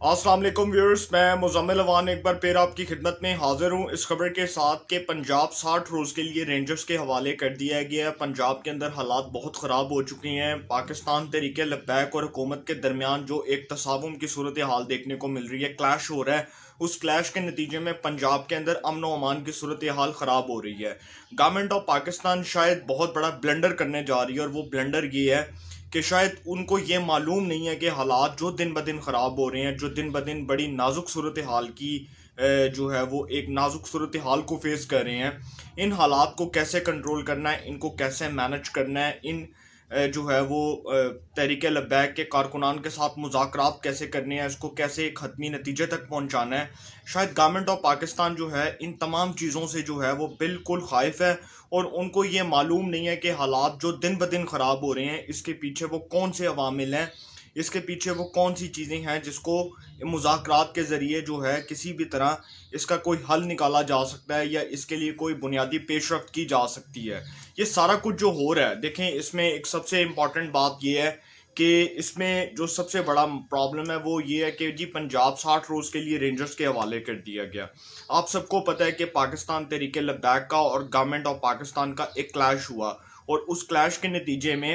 अस्सलाम वालेकुम व्यूअर्स, मैं मुज़म्मिल अवान एक बार फिर आपकी खिदमत में हाजिर हूँ इस खबर के साथ कि पंजाब 60 रोज़ के लिए रेंजर्स के हवाले कर दिया गया है। पंजाब के अंदर हालात बहुत ख़राब हो चुके हैं। पाकिस्तान तहरीक लब्बैक और हुकूमत के दरमियान जो एक तसावुम की सूरत हाल देखने को मिल रही है, क्लैश हो रहा है। उस क्लैश के नतीजे में पंजाब के अंदर अमन व अमान की सूरत हाल ख़राब हो रही है। गवर्नमेंट ऑफ पाकिस्तान शायद बहुत बड़ा ब्लंडर करने जा रही है, और वो ब्लंडर ये है कि शायद उनको ये मालूम नहीं है कि हालात जो दिन ब दिन ख़राब हो रहे हैं, जो दिन ब दिन बड़ी नाजुक सूरत हाल की जो है वो एक नाजुक सूरत हाल को फेस कर रहे हैं। इन हालात को कैसे कंट्रोल करना है, इनको कैसे मैनेज करना है, इन जो है वो तहरीक लब्बैक के कारकुनान के साथ मुज़ाकरात कैसे करने हैं, इसको कैसे एक हतमी नतीजे तक पहुंचाना है। शायद गवर्नमेंट ऑफ पाकिस्तान जो है इन तमाम चीज़ों से जो है वो बिल्कुल खाइफ है, और उनको ये मालूम नहीं है कि हालात जो दिन ब दिन ख़राब हो रहे हैं इसके पीछे वो कौन से अवामिल हैं, इसके पीछे वो कौन सी चीज़ें हैं जिसको मुज़ाकरात के ज़रिए जो है किसी भी तरह इसका कोई हल निकाला जा सकता है, या इसके लिए कोई बुनियादी पेशरफ्त की जा सकती है। ये सारा कुछ जो हो रहा है, देखें, इसमें एक सबसे इम्पॉर्टेंट बात ये है कि इसमें जो सबसे बड़ा प्रॉब्लम है वो ये है कि जी पंजाब 60 रोज़ के लिए रेंजर्स के हवाले कर दिया गया। आप सबको पता है कि पाकिस्तान तहरीक लद्दाख का और गवर्नमेंट ऑफ पाकिस्तान का एक क्लैश हुआ, और उस क्लैश के नतीजे में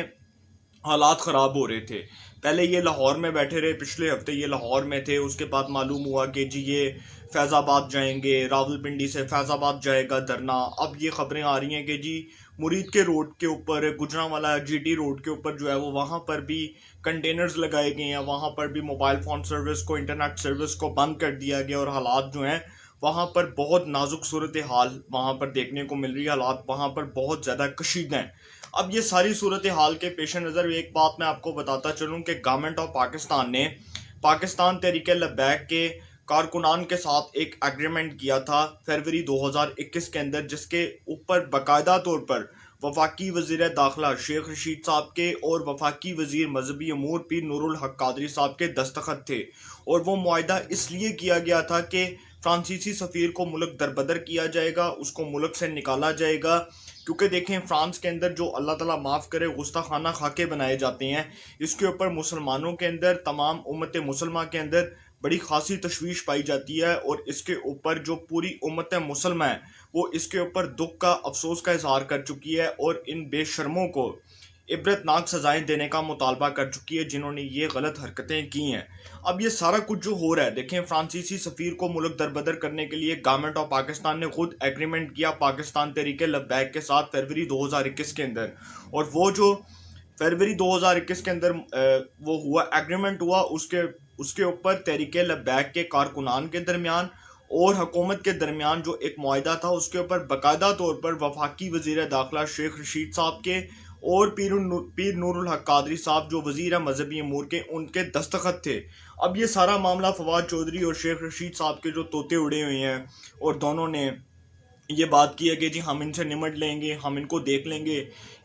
हालात ख़राब हो रहे थे। पहले ये लाहौर में बैठे रहे, पिछले हफ्ते ये लाहौर में थे, उसके बाद मालूम हुआ कि जी ये फैज़ाबाद जाएंगे, रावलपिंडी से फैज़ाबाद जाएगा धरना। अब ये खबरें आ रही हैं कि जी मुरीद के रोड के ऊपर, गुजरांवाला जीटी रोड के ऊपर जो है वो वहाँ पर भी कंटेनर्स लगाए गए हैं, वहाँ पर भी मोबाइल फ़ोन सर्विस को, इंटरनेट सर्विस को बंद कर दिया गया, और हालात जो हैं वहाँ पर बहुत नाजुक सूरत हाल वहाँ पर देखने को मिल रही है। हालात वहाँ पर बहुत ज़्यादा कशीदा हैं। अब ये सारी सूरत हाल के पेश नज़र एक बात मैं आपको बताता चलूँ कि गवर्नमेंट ऑफ पाकिस्तान ने पाकिस्तान तहरीक लब्बैक के कारकुनान के साथ एक एग्रीमेंट किया था फरवरी 2021 के अंदर, जिसके ऊपर बाकायदा तौर पर वफाकी वजीर दाखिला शेख रशीद साहब के और वफाकी वजीर मजहबी अमूर पीर नूरुल हक कादरी साहब के दस्तखत थे। और वो मुआहदा इसलिए किया गया था कि फ्रांसीसी सफ़ीर को मुल्क दरबदर किया जाएगा, उसको मुल्क से निकाला जाएगा। क्योंकि देखें, फ्रांस के अंदर जो अल्लाह ताला माफ़ करे गुस्ताखाना खाके बनाए जाते हैं, इसके ऊपर मुसलमानों के अंदर, तमाम उम्मत मुसलमा के अंदर बड़ी खासी तशवीश पाई जाती है, और इसके ऊपर जो पूरी उम्मत मुसलमा है वो इसके ऊपर दुख का, अफसोस का इजहार कर चुकी है, और इन बेशर्मों को इबरतनाक सजाएं देने का मुतालबा कर चुकी है जिन्होंने ये गलत हरकतें की हैं। अब ये सारा कुछ जो हो रहा है, देखें, फ्रांसीसी सफ़ीर को मुल्क दरबदर करने के लिए गवर्नमेंट ऑफ पाकिस्तान ने खुद एग्रीमेंट किया पाकिस्तान तहरीक लब्बैक के साथ फरवरी 2021 के अंदर। और वो जो फरवरी 2021 के अंदर वो हुआ, एग्रीमेंट हुआ, उसके उसके ऊपर तहरीक लब्बैक के कारकुनान के दरमियान और हुकूमत के दरमियान जो एक मुआहदा था, उसके ऊपर बाकायदा तौर पर वफाकी वजीर दाखिला शेख रशीद साहब के और पीर नूरुल हक कादरी साहब जो वजीर है मजहबी अमूर के, उनके दस्तखत थे। अब ये सारा मामला फवाद चौधरी और शेख रशीद साहब के जो तोते उड़े हुए हैं, और दोनों ने ये बात की है कि जी हम इनसे निमट लेंगे, हम इनको देख लेंगे।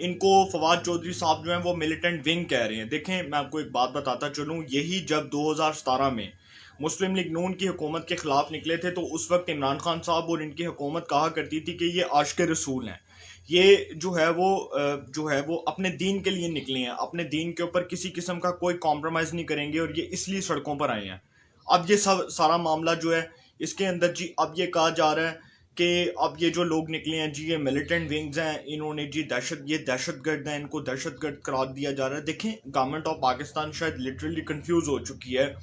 इनको फवाद चौधरी साहब जो हैं वो मिलिटेंट विंग कह रहे हैं। देखें, मैं आपको एक बात बताता चलूँ, यही जब 2017 में मुस्लिम लीग नून की हुकूमत के खिलाफ निकले थे, तो उस वक्त इमरान खान साहब और इनकी हुकूमत कहा करती थी कि ये आशिक रसूल हैं, ये जो है वो अपने दीन के लिए निकले हैं, अपने दीन के ऊपर किसी किस्म का कोई कॉम्प्रोमाइज़ नहीं करेंगे, और ये इसलिए सड़कों पर आए हैं। अब ये सब सारा मामला जो है इसके अंदर जी अब ये कहा जा रहा है कि अब ये जो लोग निकले हैं जी ये मिलिटेंट विंग्स हैं, इन्होंने जी ये दहशतगर्द हैं, इनको दहशतगर्द करार दिया जा रहा है। देखें, गवर्नमेंट ऑफ पाकिस्तान शायद लिटरली कंफ्यूज हो चुकी है,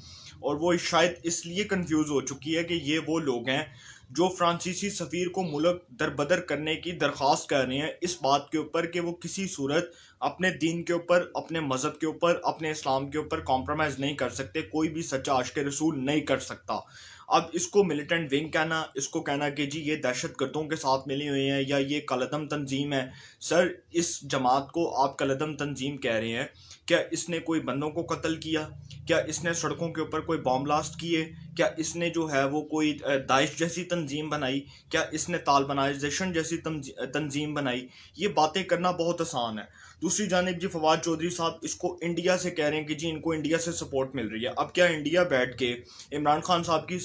और वो शायद इसलिए कंफ्यूज हो चुकी है कि ये वो लोग हैं जो फ्रांसीसी सफ़ीर को मुल्क दरबदर करने की दरख्वास्त कर रहे हैं, इस बात के ऊपर कि वो किसी सूरत अपने दीन के ऊपर, अपने मज़हब के ऊपर, अपने इस्लाम के ऊपर कॉम्प्रोमाइज़ नहीं कर सकते, कोई भी सच्चा आशिक रसूल नहीं कर सकता। अब इसको मिलिटेंट विंग कहना, इसको कहना कि जी ये दहशतगर्दों के साथ मिले हुए हैं या ये कलदम तंजीम है। सर, इस जमात को आप कलदम तंजीम कह रहे हैं, क्या इसने कोई बंदों को कत्ल किया? क्या इसने सड़कों के ऊपर कोई बॉम्ब ब्लास्ट किए? क्या इसने जो है वो कोई दाइश जैसी तंजीम बनाई? क्या इसने तालिबानाइजेशन जैसी तंजीम बनाई? ये बातें करना बहुत आसान है। दूसरी जानिब जी फवाद चौधरी साहब इसको इंडिया से कह रहे हैं कि जी इनको इंडिया से सपोर्ट मिल रही है। अब क्या इंडिया बैठ के इमरान खान साहब की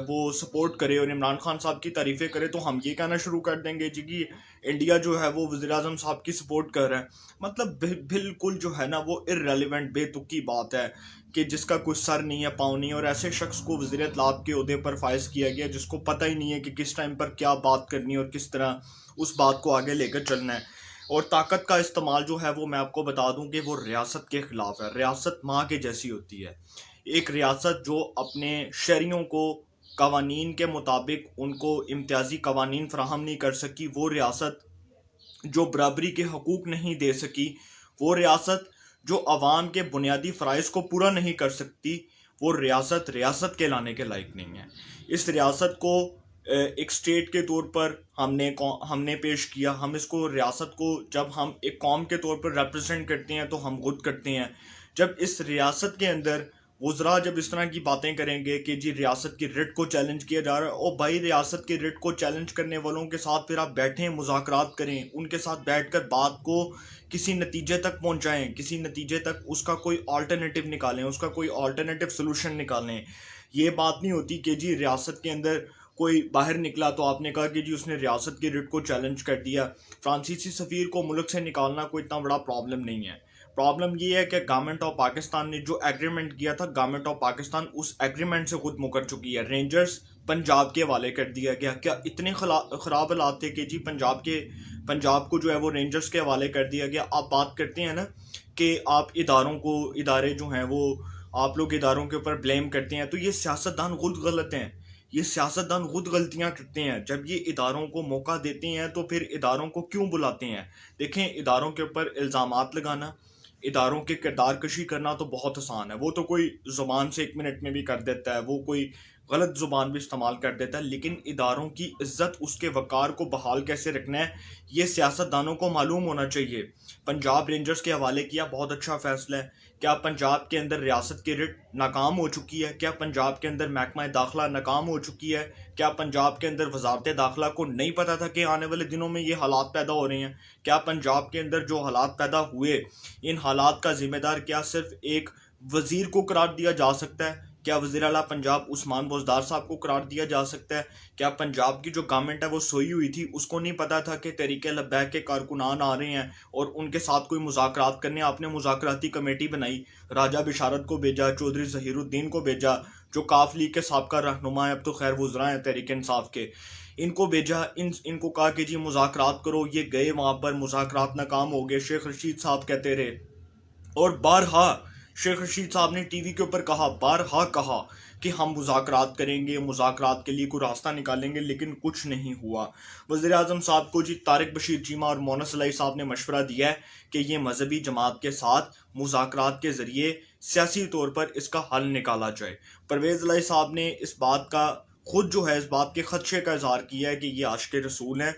वो सपोर्ट करे और इमरान खान साहब की तारीफ़ें करे, तो हम ये कहना शुरू कर देंगे जी कि इंडिया जो है वो वज़ीर आज़म साहब की सपोर्ट कर रहा है? मतलब बिल्कुल जो है ना वो इर्रेलेवेंट, बेतुकी बात है। कि जिसका कोई सर नहीं है, पाँव नहीं है, और ऐसे शख्स को वज़ीर इत्तलात के ओहदे पर फाइज किया गया जिसको पता ही नहीं है कि किस टाइम पर क्या बात करनी है और किस तरह उस बात को आगे लेकर चलना है। और ताकत का इस्तेमाल जो है वो मैं आपको बता दूं कि वो रियासत के ख़िलाफ़ है। रियासत माँ के जैसी होती है। एक रियासत जो अपने शहरियों को कवानीन के मुताबिक उनको इम्तियाजी कवानीन फराहम नहीं कर सकी, वो रियासत जो बराबरी के हकूक़ नहीं दे सकी, वो रियासत जो अवाम के बुनियादी फ़राइज़ को पूरा नहीं कर सकती, वो रियासत रियासत कहलाने के लायक नहीं है। इस रियासत को एक स्टेट के तौर पर हमने पेश किया। हम इसको रियासत को जब हम एक कौम के तौर पर रिप्रेजेंट करते हैं तो हम खुद करते हैं। जब इस रियासत के अंदर वज़रा जब इस तरह की बातें करेंगे कि जी रियासत की रिट को चैलेंज किया जा रहा है, और भाई रियासत की रिट को चैलेंज करने वालों के साथ फिर आप बैठें, मुज़ाकरात करें, उनके साथ बैठकर बात को किसी नतीजे तक पहुंचाएं, किसी नतीजे तक उसका कोई अल्टरनेटिव निकालें, उसका कोई अल्टरनेटिव सोल्यूशन निकालें। ये बात नहीं होती कि जी रियासत के अंदर कोई बाहर निकला तो आपने कहा कि जी उसने रियासत की रिट को चैलेंज कर दिया। फ्रांसीसी सफ़ीर को मुल्क से निकालना कोई इतना बड़ा प्रॉब्लम नहीं है। प्रॉब्लम ये है कि गवर्नमेंट ऑफ पाकिस्तान ने जो एग्रीमेंट किया था, गवर्नमेंट ऑफ पाकिस्तान उस एग्रीमेंट से खुद मुकर चुकी है। रेंजर्स पंजाब के हवाले कर दिया गया। क्या इतने ख़राब हालात थे कि जी पंजाब को जो है वो रेंजर्स के हवाले कर दिया गया। आप बात करते हैं ना कि आप इदारे जो हैं वो आप लोग इदारों के ऊपर ब्लेम करते हैं, तो ये सियासतदान खुद गलत हैं। ये सियासतदान खुद गलतियां करते हैं। जब ये इदारों को मौका देते हैं तो फिर इदारों को क्यों बुलाते हैं? देखें, इदारों के ऊपर इल्ज़ामात लगाना, इदारों के किरदार कशी करना तो बहुत आसान है। वो तो कोई ज़ुबान से 1 मिनट में भी कर देता है, वो कोई गलत ज़ुबान भी इस्तेमाल कर देता है, लेकिन इदारों की इज्जत, उसके वक़ार को बहाल कैसे रखना है, ये सियासतदानों को मालूम होना चाहिए। पंजाब रेंजर्स के हवाले किया, बहुत अच्छा फ़ैसला है। क्या पंजाब के अंदर रियासत की रिट नाकाम हो चुकी है? क्या पंजाब के अंदर महकमा दाखिला नाकाम हो चुकी है? क्या पंजाब के अंदर वजारत दाखिला को नहीं पता था कि आने वाले दिनों में ये हालात पैदा हो रहे हैं? क्या पंजाब के अंदर जो हालात पैदा हुए, इन हालात का जिम्मेदार क्या सिर्फ एक वजीर को करार दिया जा सकता है? क्या वज़ीर आला पंजाब उस्मान बुज़दार साहब को करार दिया जा सकता है? क्या पंजाब की जो गवर्नमेंट है वो सोई हुई थी, उसको नहीं पता था कि तहरीके लब्बैक के कारकुनान आ रहे हैं और उनके साथ कोई मुज़ाकरात करने? आपने मुज़ाकराती कमेटी बनाई, राजा बिशारत को भेजा, चौधरी ज़हीरुद्दीन को भेजा, जो काफ लीग के साबका रहनुमा है, अब तो खैर वज़रा हैं तहरीक इंसाफ के, इनको भेजा। इनको कहा कि जी मुज़ाकरात करो। ये गए वहाँ पर, मुज़ाकरात नाकाम हो गए। शेख रशीद साहब कहते रहे, और बारहा शेख रशीद साहब ने टीवी के ऊपर कहा, बारहा कहा कि हम मुज़ाकरात करेंगे, मुज़ाकरात के लिए कोई रास्ता निकालेंगे, लेकिन कुछ नहीं हुआ। वज़ीर आज़म साहब को जी तारिक बशीर चीमा और मोनस इलाही साहब ने मशवरा दिया है कि ये मजहबी जमात के साथ मुज़ाकरात के ज़रिए सियासी तौर पर इसका हल निकाला जाए। परवेज़ इलाही साहब ने इस बात का खुद जो है इस बात के खदशे का इजहार किया है कि ये आशिक़ रसूल हैं,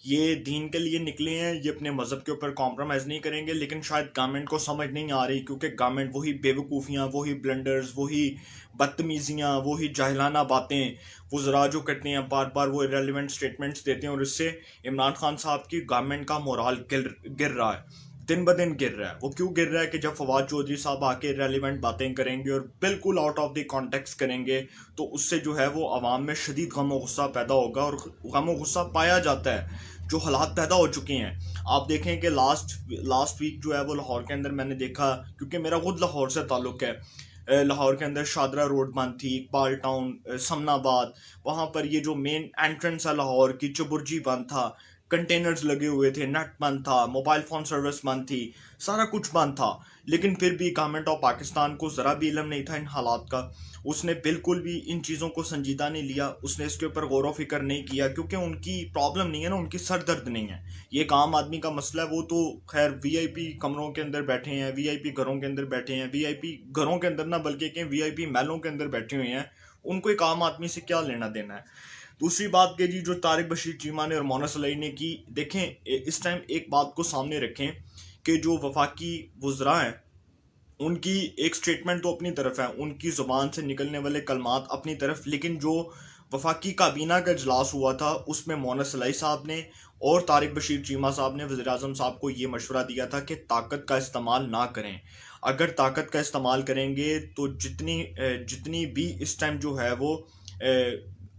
ये दीन के लिए निकले हैं, ये अपने मज़हब के ऊपर कॉम्प्रोमाइज़ नहीं करेंगे। लेकिन शायद गवर्नमेंट को समझ नहीं आ रही, क्योंकि गवर्नमेंट वही बेवकूफ़ियाँ, वही ब्लंडर्स, वही बदतमीज़ियाँ, वही जाहिलाना बातें वज़रा जो करते हैं, बार बार वो इरेलीवेंट स्टेटमेंट्स देते हैं, और इससे इमरान खान साहब की गवर्नमेंट का मोराल गिर रहा है, दिन ब दिन गिर रहा है। वो क्यों गिर रहा है कि जब फवाद चौधरी साहब आके रेलिवेंट बातें करेंगे और बिल्कुल आउट ऑफ द कॉन्टेक्स्ट करेंगे, तो उससे जो है वो आवाम में शदीद गम और गुस्सा पैदा होगा, और गम और गुस्सा पाया जाता है। जो हालात पैदा हो चुके हैं, आप देखें कि लास्ट वीक जो है वो लाहौर के अंदर मैंने देखा, क्योंकि मेरा खुद लाहौर से ताल्लुक़ है। लाहौर के अंदर शादरा रोड बंद थी, इकबाल टाउन, समनाबाद, वहाँ पर ये जो मेन एंट्रेंस है लाहौर की, चुबुर्जी बंद था, कंटेनर्स लगे हुए थे, नेट बंद था, मोबाइल फ़ोन सर्विस बंद थी, सारा कुछ बंद था। लेकिन फिर भी गवर्नमेंट ऑफ पाकिस्तान को ज़रा भी इल्म नहीं था इन हालात का। उसने बिल्कुल भी इन चीज़ों को संजीदा नहीं लिया, उसने इसके ऊपर गौर व फिक्र नहीं किया, क्योंकि उनकी प्रॉब्लम नहीं है ना, उनकी सर दर्द नहीं है। ये एक आम आदमी का मसला है। वो तो खैर वीआईपी कमरों के अंदर बैठे हैं, वीआईपी घरों के अंदर बैठे हैं, वीआईपी घरों के अंदर ना बल्कि कहीं वीआईपी महलों के अंदर बैठे हुए हैं। उनको एक आम आदमी से क्या लेना देना है? दूसरी बात के जी जो तारिक बशीर चीमा ने और मोनस इलाही ने की, देखें इस टाइम एक बात को सामने रखें कि जो वफाकी वज़रा हैं उनकी एक स्टेटमेंट तो अपनी तरफ है, उनकी ज़ुबान से निकलने वाले कलमात अपनी तरफ, लेकिन जो वफाकी काबीना का इजलास हुआ था उसमें मोनस इलाही साहब ने और तारिक बशीर चीमा साहब ने वज़ीर आज़म साहब को ये मशवरा दिया था कि ताकत का इस्तेमाल ना करें। अगर ताकत का इस्तेमाल करेंगे तो जितनी भी इस टाइम जो है वो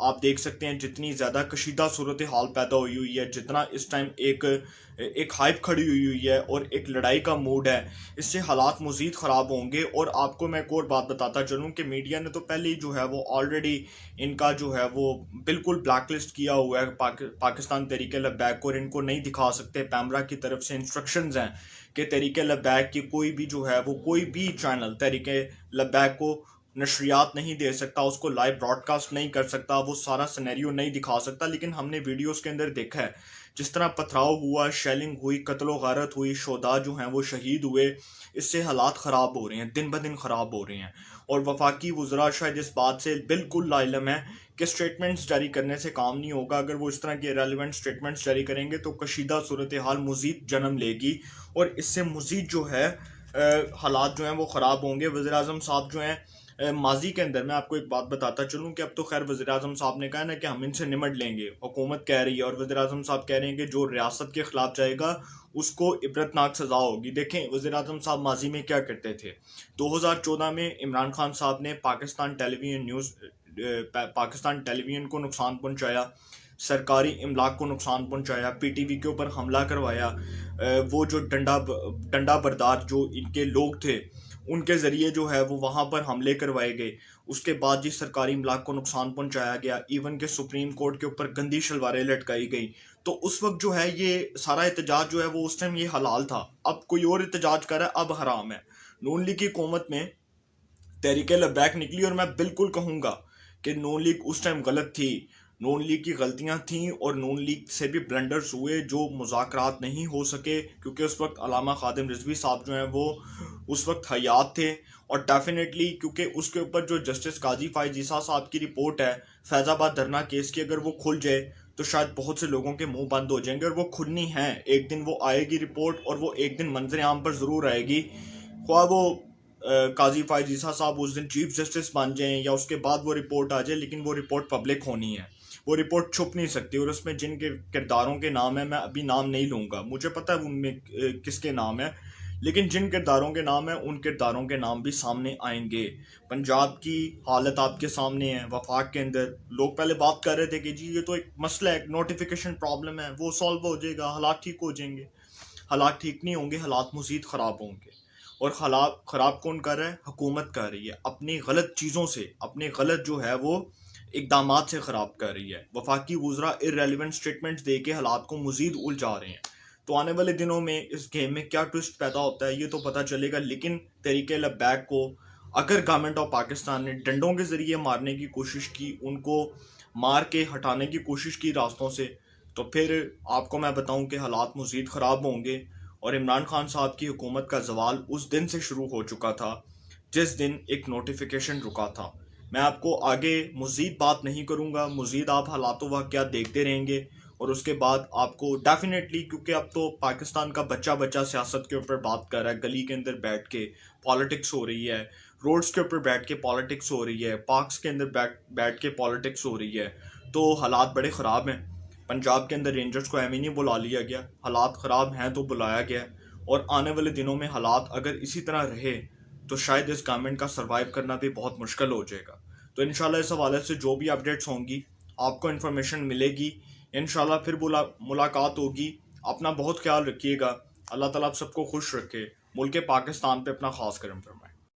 आप देख सकते हैं जितनी ज़्यादा कशीदा सूरत हाल पैदा हुई है, जितना इस टाइम एक हाइप खड़ी हुई है और एक लड़ाई का मूड है, इससे हालात मज़ीद ख़राब होंगे। और आपको मैं एक और बात बताता चलूँ कि मीडिया ने तो पहले ही जो है वो ऑलरेडी इनका जो है वो बिल्कुल ब्लैक लिस्ट किया हुआ है पाकिस्तान तहरीक लब्बैक को, और इनको नहीं दिखा सकते। पैमरा की तरफ से इंस्ट्रक्शंस हैं कि तहरीक लब्बैक की कोई भी जो है वो कोई भी चैनल तहरीक लब्बैक को नशरियात नहीं दे सकता, उसको लाइव ब्रॉडकास्ट नहीं कर सकता, वो सारा सिनेरियो नहीं दिखा सकता। लेकिन हमने वीडियोस के अंदर देखा है जिस तरह पथराव हुआ, शेलिंग हुई, कत्लो गारत हुई, शोदा जो हैं वो शहीद हुए। इससे हालात ख़राब हो रहे हैं, दिन ब दिन ख़राब हो रहे हैं। और वफाकी वज़रा शायद इस बात से बिल्कुल लाइलम है कि स्टेटमेंट्स जारी करने से काम नहीं होगा। अगर वो इस तरह के रेलिवेंट स्टेटमेंट्स जारी करेंगे तो कशीदा सूरत हाल मज़ीद जन्म लेगी और इससे मज़ीद जो है हालात जो हैं वो ख़राब होंगे। वज़ीर आज़म साहब जो हैं माजी के अंदर, मैं आपको एक बात बताता चलूँ कि अब तो खैर वज़ीर आज़म साहब ने कहा ना कि हम इनसे निमट लेंगे, हुकूमत कह रही है, और वज़ीर आज़म साहब कह रहे हैं कि जो रियासत के ख़िलाफ़ जाएगा उसको इबरतनाक सज़ा होगी। देखें वज़ीर आज़म साहब माजी में क्या करते थे। 2014 में इमरान खान साहब ने पाकिस्तान टेलीविज़न को नुकसान पहुँचाया, सरकारी इमलाक को नुकसान पहुँचाया, PTV के ऊपर हमला करवाया। वो जो डंडा बरदार जो इनके लोग थे उनके ज़रिए जो है वो वहाँ पर हमले करवाए गए। उसके बाद जिस सरकारी इमलाक को नुकसान पहुँचाया गया, इवन के सुप्रीम कोर्ट के ऊपर गंदी शलवारें लटकाई गई। तो उस वक्त जो है ये सारा एहतजाज जो है वो उस टाइम ये हलाल था। अब कोई और एहतजाज कर रहा है, अब हराम है। नून लीग की हुकूमत में तहरीक लब्बैक निकली और मैं बिल्कुल कहूँगा कि नून लीग उस टाइम गलत थी, नून लीग की गलतियां थीं और नून लीग से भी ब्लंडर्स हुए जो मुज़ाकरात नहीं हो सके, क्योंकि उस वक्त अलामा खादिम रिजवी साहब जो हैं वो उस वक्त हयात थे। और डेफिनेटली क्योंकि उसके ऊपर जो जस्टिस काजी फ़ाइज़ ईसा साहब की रिपोर्ट है फैज़ाबाद धरना केस की, अगर वो खुल जाए तो शायद बहुत से लोगों के मुंह बंद हो जाएंगे, और वो खुलनी है। एक दिन वो आएगी रिपोर्ट और वो एक दिन मंजर आम पर ज़रूर आएगी। ख्वाह वो काजी फ़ाइज़ ईसा साहब उस दिन चीफ जस्टिस बन जाएं या उसके बाद वो रिपोर्ट आ जाए, लेकिन वो रिपोर्ट पब्लिक होनी है, वो रिपोर्ट छुप नहीं सकती। और उसमें जिन के किरदारों के नाम है, मैं अभी नाम नहीं लूँगा, मुझे पता है उनमें किसके नाम है, लेकिन जिन किरदारों के नाम है उन किरदारों के नाम भी सामने आएंगे। पंजाब की हालत आपके सामने है। वफाक के अंदर लोग पहले बात कर रहे थे कि जी ये तो एक मसला है, नोटिफिकेशन प्रॉब्लम है, वो सॉल्व हो जाएगा, हालात ठीक हो जाएंगे। हालात ठीक नहीं होंगे, हालात मज़ीद ख़राब होंगे। और हालात ख़राब कौन कर रहा है? हुकूमत कर रही है, अपनी गलत चीज़ों से, अपने गलत जो है वो इकदामात से ख़राब कर रही है। वफाकी वज़रा इर्रेलेवेंट स्टेटमेंट्स दे के हालात को मज़ीद उलझा रहे हैं। तो आने वाले दिनों में इस गेम में क्या ट्विस्ट पैदा होता है ये तो पता चलेगा। लेकिन तहरीक लब्बैक को अगर गवर्नमेंट ऑफ पाकिस्तान ने डंडों के ज़रिए मारने की कोशिश की, उनको मार के हटाने की कोशिश की रास्तों से, तो फिर आपको मैं बताऊं कि हालात मज़ीद ख़राब होंगे। और इमरान खान साहब की हुकूमत का जवाल उस दिन से शुरू हो चुका था जिस दिन एक नोटिफिकेशन रुका था। मैं आपको आगे मज़ीद बात नहीं करूँगा, मज़ीद आप हालात वाक़यात देखते रहेंगे। और उसके बाद आपको डेफिनेटली, क्योंकि अब तो पाकिस्तान का बच्चा बच्चा सियासत के ऊपर बात कर रहा है, गली के अंदर बैठ के पॉलिटिक्स हो रही है, रोड्स के ऊपर बैठ के पॉलिटिक्स हो रही है, पार्क्स के अंदर बैठ के पॉलिटिक्स हो रही है। तो हालात बड़े ख़राब हैं। पंजाब के अंदर रेंजर्स को एम ही नहीं बुला लिया गया, हालात ख़राब हैं तो बुलाया गया। और आने वाले दिनों में हालात अगर इसी तरह रहे तो शायद इस गवर्नमेंट का सर्वाइव करना भी बहुत मुश्किल हो जाएगा। तो इंशाल्लाह इस हवाले से जो भी अपडेट्स होंगी आपको इन्फॉर्मेशन मिलेगी। इंशाल्लाह फिर मुलाकात होगी। अपना बहुत ख्याल रखिएगा। अल्लाह ताला आप सबको खुश रखे। मुल्क पाकिस्तान पे अपना ख़ास करम फरमाए।